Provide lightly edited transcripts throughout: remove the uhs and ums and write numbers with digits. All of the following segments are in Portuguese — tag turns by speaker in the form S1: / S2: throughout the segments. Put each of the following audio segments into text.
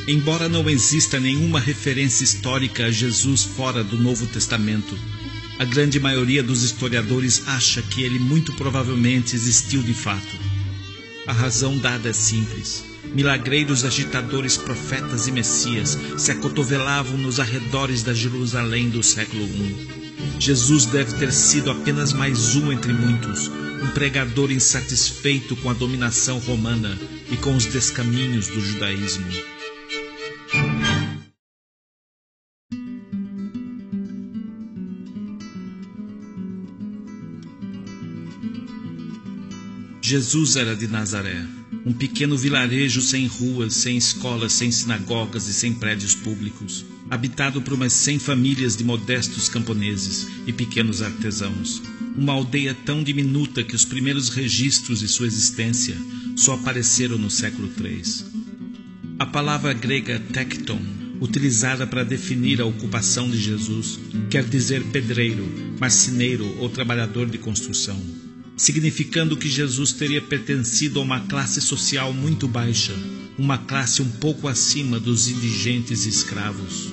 S1: Embora não exista nenhuma referência histórica a Jesus fora do Novo Testamento, a grande maioria dos historiadores acha que ele muito provavelmente existiu de fato. A razão dada é simples. Milagreiros, agitadores, profetas e messias se acotovelavam nos arredores da Jerusalém do século I. Jesus deve ter sido apenas mais um entre muitos, um pregador insatisfeito com a dominação romana e com os descaminhos do judaísmo. Jesus era de Nazaré, um pequeno vilarejo sem ruas, sem escolas, sem sinagogas e sem prédios públicos, habitado por umas 100 famílias de modestos camponeses e pequenos artesãos. Uma aldeia tão diminuta que os primeiros registros de sua existência só apareceram no século III. A palavra grega tekton, utilizada para definir a ocupação de Jesus, quer dizer pedreiro, marceneiro ou trabalhador de construção, significando que Jesus teria pertencido a uma classe social muito baixa, uma classe um pouco acima dos indigentes e escravos.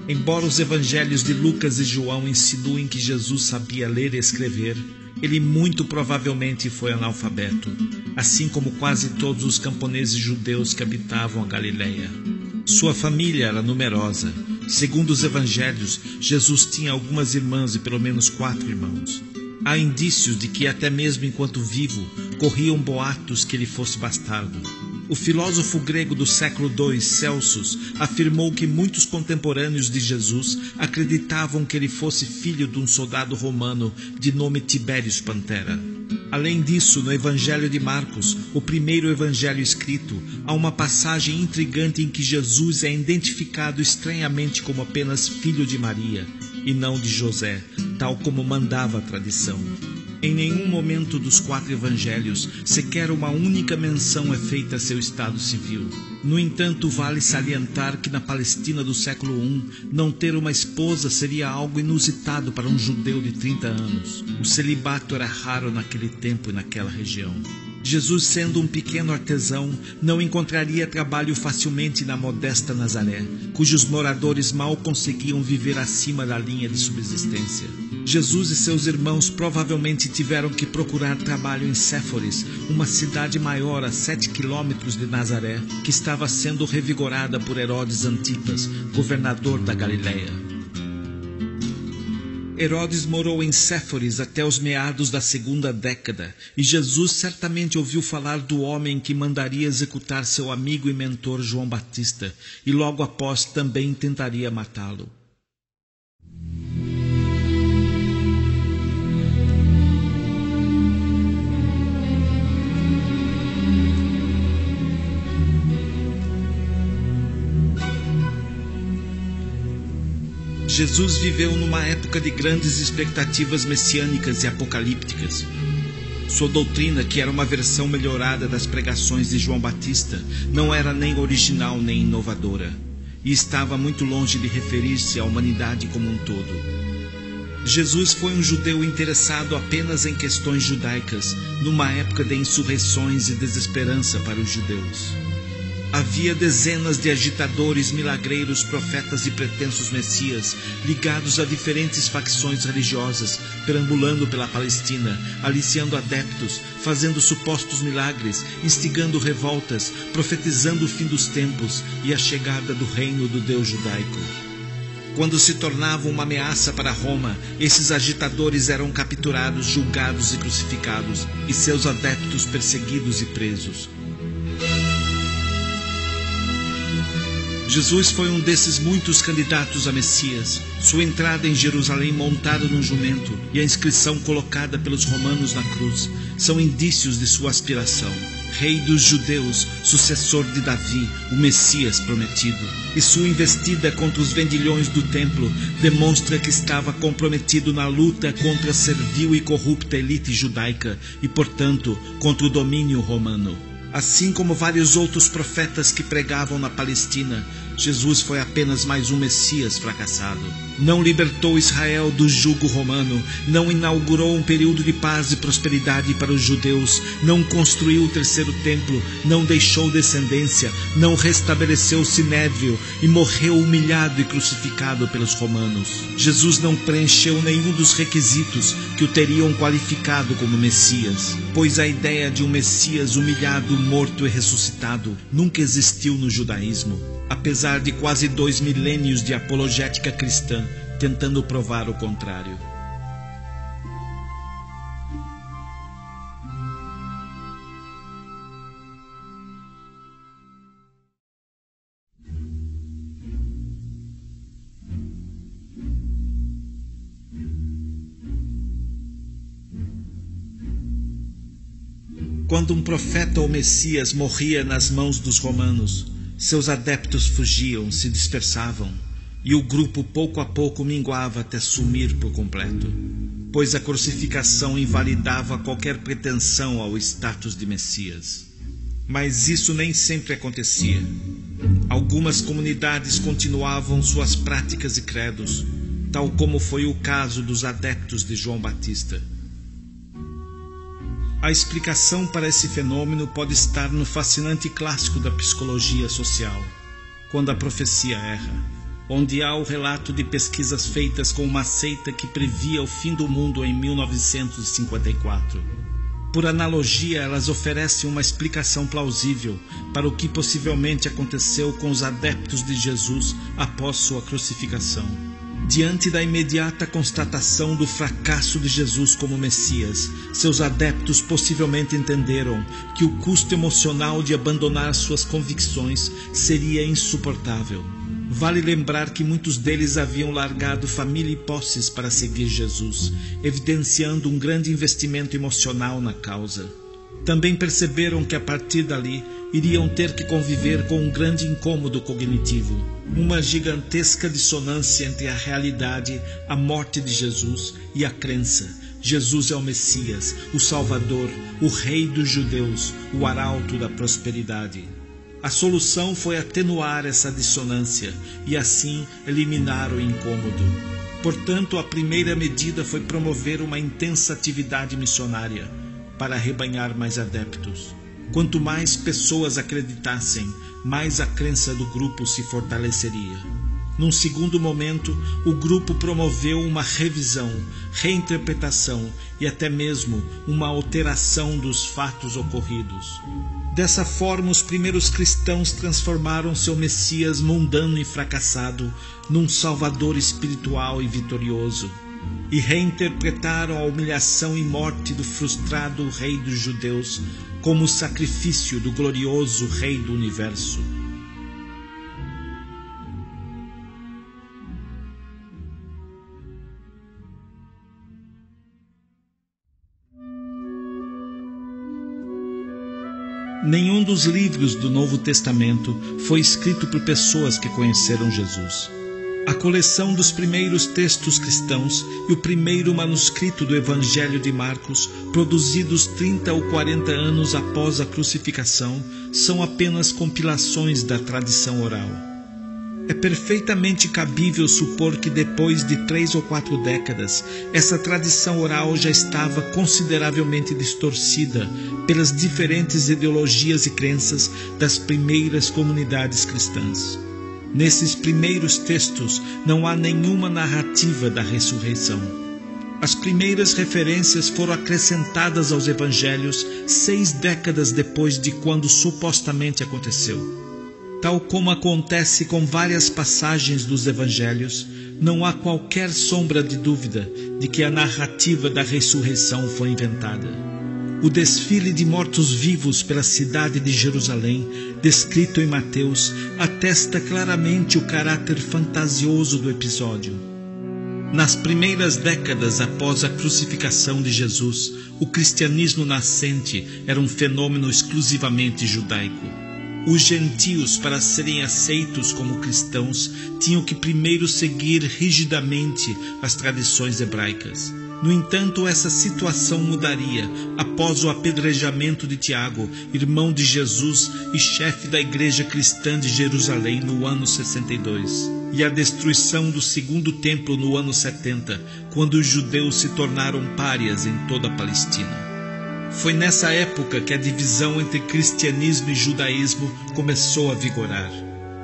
S1: Embora os evangelhos de Lucas e João insinuem que Jesus sabia ler e escrever, ele muito provavelmente foi analfabeto, assim como quase todos os camponeses judeus que habitavam a Galileia. Sua família era numerosa. Segundo os evangelhos, Jesus tinha algumas irmãs e pelo menos 4 irmãos. Há indícios de que até mesmo enquanto vivo, corriam boatos que ele fosse bastardo. O filósofo grego do século II, Celsus, afirmou que muitos contemporâneos de Jesus acreditavam que ele fosse filho de um soldado romano de nome Tibérius Pantera. Além disso, no Evangelho de Marcos, o primeiro evangelho escrito, há uma passagem intrigante em que Jesus é identificado estranhamente como apenas filho de Maria, e não de José, tal como mandava a tradição. Em nenhum momento dos 4 evangelhos, sequer uma única menção é feita a seu estado civil. No entanto, vale salientar que na Palestina do século I, não ter uma esposa seria algo inusitado para um judeu de 30 anos. O celibato era raro naquele tempo e naquela região. Jesus, sendo um pequeno artesão, não encontraria trabalho facilmente na modesta Nazaré, cujos moradores mal conseguiam viver acima da linha de subsistência. Jesus e seus irmãos provavelmente tiveram que procurar trabalho em Séforis, uma cidade maior a 7 quilômetros de Nazaré, que estava sendo revigorada por Herodes Antipas, governador da Galileia. Herodes morou em Séforis até os meados da 2ª década, e Jesus certamente ouviu falar do homem que mandaria executar seu amigo e mentor João Batista, e logo após também tentaria matá-lo. Jesus viveu numa época de grandes expectativas messiânicas e apocalípticas. Sua doutrina, que era uma versão melhorada das pregações de João Batista, não era nem original nem inovadora, e estava muito longe de referir-se à humanidade como um todo. Jesus foi um judeu interessado apenas em questões judaicas, numa época de insurreições e desesperança para os judeus. Havia dezenas de agitadores, milagreiros, profetas e pretensos messias, ligados a diferentes facções religiosas, perambulando pela Palestina, aliciando adeptos, fazendo supostos milagres, instigando revoltas, profetizando o fim dos tempos e a chegada do reino do Deus judaico. Quando se tornavam uma ameaça para Roma, esses agitadores eram capturados, julgados e crucificados, e seus adeptos perseguidos e presos. Jesus foi um desses muitos candidatos a Messias. Sua entrada em Jerusalém montado num jumento e a inscrição colocada pelos romanos na cruz são indícios de sua aspiração. Rei dos judeus, sucessor de Davi, o Messias prometido. E sua investida contra os vendilhões do templo demonstra que estava comprometido na luta contra a servil e corrupta elite judaica e, portanto, contra o domínio romano. Assim como vários outros profetas que pregavam na Palestina, Jesus foi apenas mais um Messias fracassado. Não libertou Israel do jugo romano, não inaugurou um período de paz e prosperidade para os judeus, não construiu o terceiro templo, não deixou descendência, não restabeleceu o sinédrio e morreu humilhado e crucificado pelos romanos. Jesus não preencheu nenhum dos requisitos que o teriam qualificado como Messias, pois a ideia de um Messias humilhado, morto e ressuscitado nunca existiu no judaísmo, apesar de quase 2 milênios de apologética cristã tentando provar o contrário. Quando um profeta ou Messias morria nas mãos dos romanos, seus adeptos fugiam, se dispersavam, e o grupo pouco a pouco minguava até sumir por completo, pois a crucificação invalidava qualquer pretensão ao status de Messias. Mas isso nem sempre acontecia. Algumas comunidades continuavam suas práticas e credos, tal como foi o caso dos adeptos de João Batista. A explicação para esse fenômeno pode estar no fascinante clássico da psicologia social, Quando a Profecia Erra, onde há o relato de pesquisas feitas com uma seita que previa o fim do mundo em 1954. Por analogia, elas oferecem uma explicação plausível para o que possivelmente aconteceu com os adeptos de Jesus após sua crucificação. Diante da imediata constatação do fracasso de Jesus como Messias, seus adeptos possivelmente entenderam que o custo emocional de abandonar suas convicções seria insuportável. Vale lembrar que muitos deles haviam largado família e posses para seguir Jesus, evidenciando um grande investimento emocional na causa. Também perceberam que a partir dali iriam ter que conviver com um grande incômodo cognitivo, uma gigantesca dissonância entre a realidade, a morte de Jesus e a crença. Jesus é o Messias, o Salvador, o Rei dos Judeus, o Arauto da prosperidade. A solução foi atenuar essa dissonância e assim eliminar o incômodo. Portanto, a primeira medida foi promover uma intensa atividade missionária para arrebanhar mais adeptos. Quanto mais pessoas acreditassem, mais a crença do grupo se fortaleceria. Num segundo momento, o grupo promoveu uma revisão, reinterpretação e até mesmo uma alteração dos fatos ocorridos. Dessa forma, os primeiros cristãos transformaram seu Messias mundano e fracassado num Salvador espiritual e vitorioso, e reinterpretaram a humilhação e morte do frustrado Rei dos Judeus como o sacrifício do glorioso Rei do Universo. Nenhum dos livros do Novo Testamento foi escrito por pessoas que conheceram Jesus. A coleção dos primeiros textos cristãos e o primeiro manuscrito do Evangelho de Marcos, produzidos 30 ou 40 anos após a crucificação, são apenas compilações da tradição oral. É perfeitamente cabível supor que depois de 3 ou 4 décadas, essa tradição oral já estava consideravelmente distorcida pelas diferentes ideologias e crenças das primeiras comunidades cristãs. Nesses primeiros textos não há nenhuma narrativa da ressurreição. As primeiras referências foram acrescentadas aos evangelhos 6 décadas depois de quando supostamente aconteceu. Tal como acontece com várias passagens dos evangelhos, não há qualquer sombra de dúvida de que a narrativa da ressurreição foi inventada. O desfile de mortos-vivos pela cidade de Jerusalém, descrito em Mateus, atesta claramente o caráter fantasioso do episódio. Nas primeiras décadas após a crucificação de Jesus, o cristianismo nascente era um fenômeno exclusivamente judaico. Os gentios, para serem aceitos como cristãos, tinham que primeiro seguir rigidamente as tradições hebraicas. No entanto, essa situação mudaria após o apedrejamento de Tiago, irmão de Jesus e chefe da igreja cristã de Jerusalém no ano 62, e a destruição do segundo templo no ano 70, quando os judeus se tornaram párias em toda a Palestina. Foi nessa época que a divisão entre cristianismo e judaísmo começou a vigorar,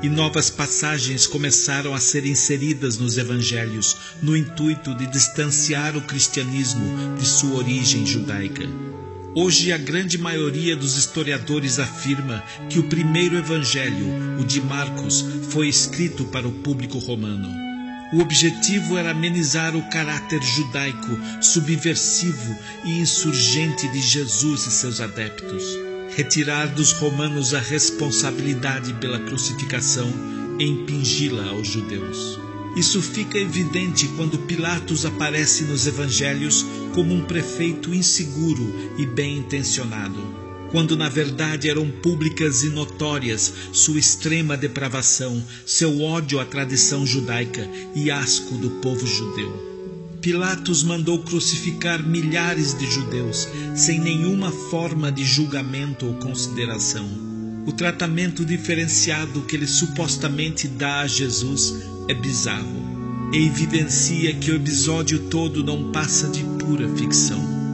S1: e novas passagens começaram a ser inseridas nos evangelhos no intuito de distanciar o cristianismo de sua origem judaica. Hoje, a grande maioria dos historiadores afirma que o primeiro evangelho, o de Marcos, foi escrito para o público romano. O objetivo era amenizar o caráter judaico, subversivo e insurgente de Jesus e seus adeptos, retirar dos romanos a responsabilidade pela crucificação e impingi-la aos judeus. Isso fica evidente quando Pilatos aparece nos evangelhos como um prefeito inseguro e bem-intencionado, quando na verdade eram públicas e notórias sua extrema depravação, seu ódio à tradição judaica e asco do povo judeu. Pilatos mandou crucificar milhares de judeus, sem nenhuma forma de julgamento ou consideração. O tratamento diferenciado que ele supostamente dá a Jesus é bizarro e evidencia que o episódio todo não passa de pura ficção.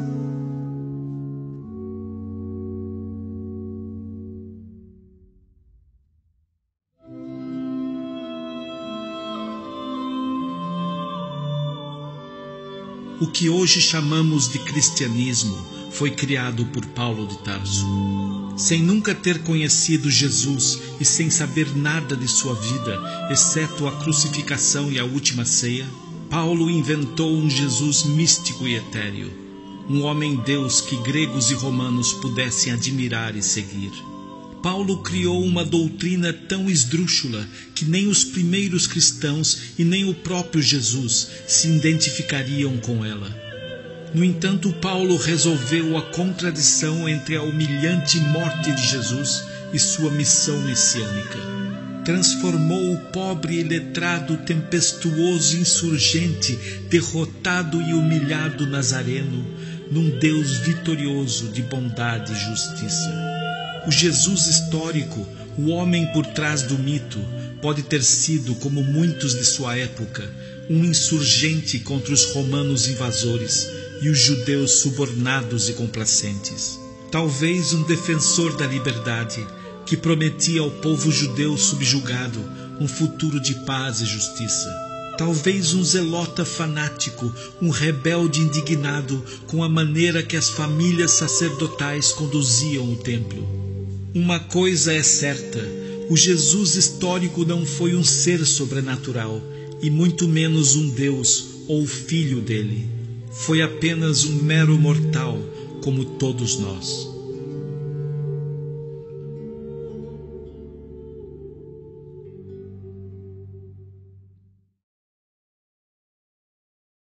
S1: O que hoje chamamos de cristianismo foi criado por Paulo de Tarso. Sem nunca ter conhecido Jesus e sem saber nada de sua vida, exceto a crucificação e a última ceia, Paulo inventou um Jesus místico e etéreo, um homem-deus que gregos e romanos pudessem admirar e seguir. Paulo criou uma doutrina tão esdrúxula que nem os primeiros cristãos e nem o próprio Jesus se identificariam com ela. No entanto, Paulo resolveu a contradição entre a humilhante morte de Jesus e sua missão messiânica. Transformou o pobre e letrado, tempestuoso insurgente, derrotado e humilhado Nazareno, num Deus vitorioso de bondade e justiça. O Jesus histórico, o homem por trás do mito, pode ter sido, como muitos de sua época, um insurgente contra os romanos invasores e os judeus subornados e complacentes. Talvez um defensor da liberdade, que prometia ao povo judeu subjugado um futuro de paz e justiça. Talvez um zelota fanático, um rebelde indignado com a maneira que as famílias sacerdotais conduziam o templo. Uma coisa é certa, o Jesus histórico não foi um ser sobrenatural, e muito menos um Deus ou filho dele. Foi apenas um mero mortal, como todos nós.